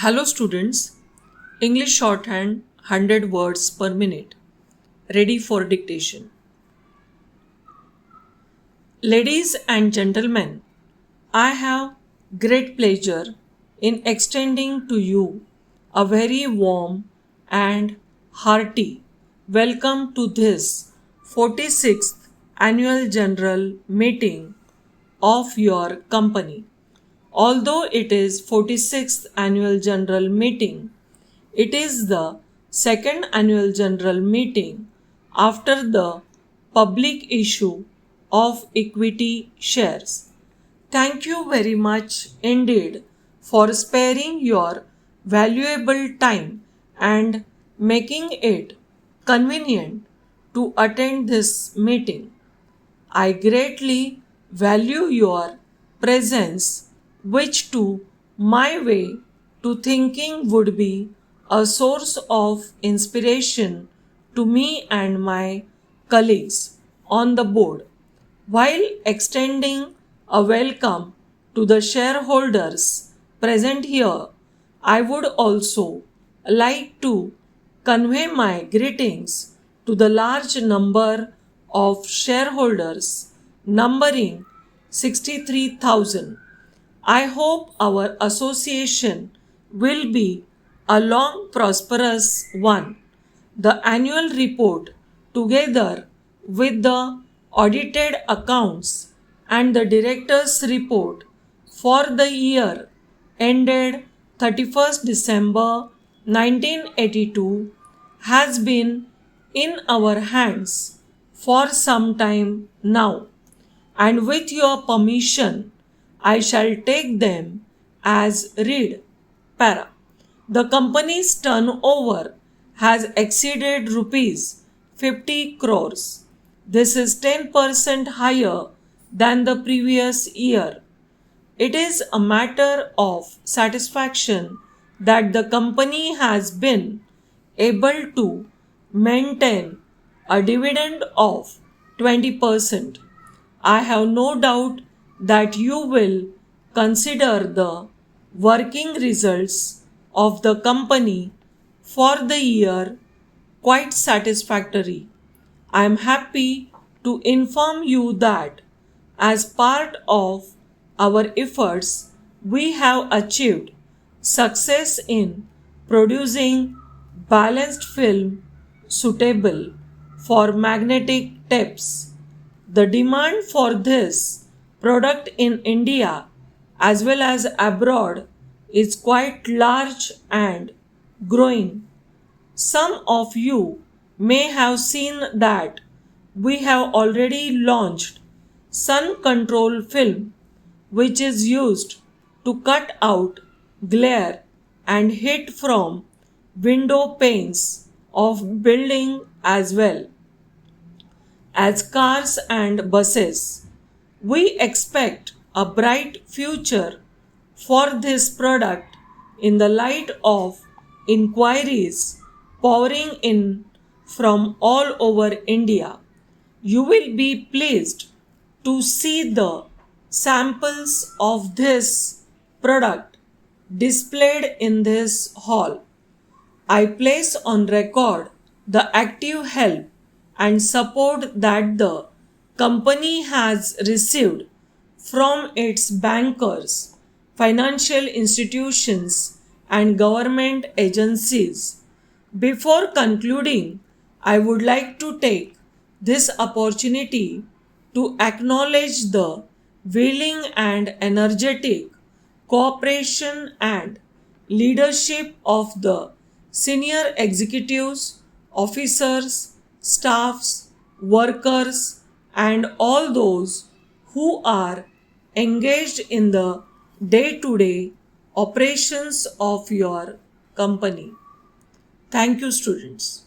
Hello students, English shorthand 100 words per minute. Ready for dictation. Ladies and gentlemen, I have great pleasure in extending to you a very warm and hearty welcome to this 46th annual general meeting of your company. Although it is 46th annual general meeting, it is the second annual general meeting after the public issue of equity shares. Thank you very much indeed for sparing your valuable time and making it convenient to attend this meeting. I greatly value your presence, which to my way to thinking would be a source of inspiration to me and my colleagues on the board. While extending a welcome to the shareholders present here, I would also like to convey my greetings to the large number of shareholders numbering 63,000. I hope our association will be a long, prosperous one. The annual report, together with the audited accounts and the director's report for the year ended 31st December 1982, has been in our hands for some time now, and with your permission, I shall take them as read. Para. The company's turnover has exceeded rupees 50 crores. This is 10% higher than the previous year. It is a matter of satisfaction that the company has been able to maintain a dividend of 20%. I have no doubt that you will consider the working results of the company for the year quite satisfactory. I am happy to inform you that as part of our efforts, we have achieved success in producing balanced film suitable for magnetic tapes. The demand for this product in India as well as abroad is quite large and growing. Some of you may have seen that we have already launched sun control film, which is used to cut out glare and heat from window panes of building as well as cars and buses. We expect a bright future for this product in the light of inquiries pouring in from all over India. You will be pleased to see the samples of this product displayed in this hall. I place on record the active help and support that the company has received from its bankers, financial institutions, and government agencies. Before concluding, I would like to take this opportunity to acknowledge the willing and energetic cooperation and leadership of the senior executives, officers, staffs, workers, and all those who are engaged in the day to day operations of your company. Thank you, students.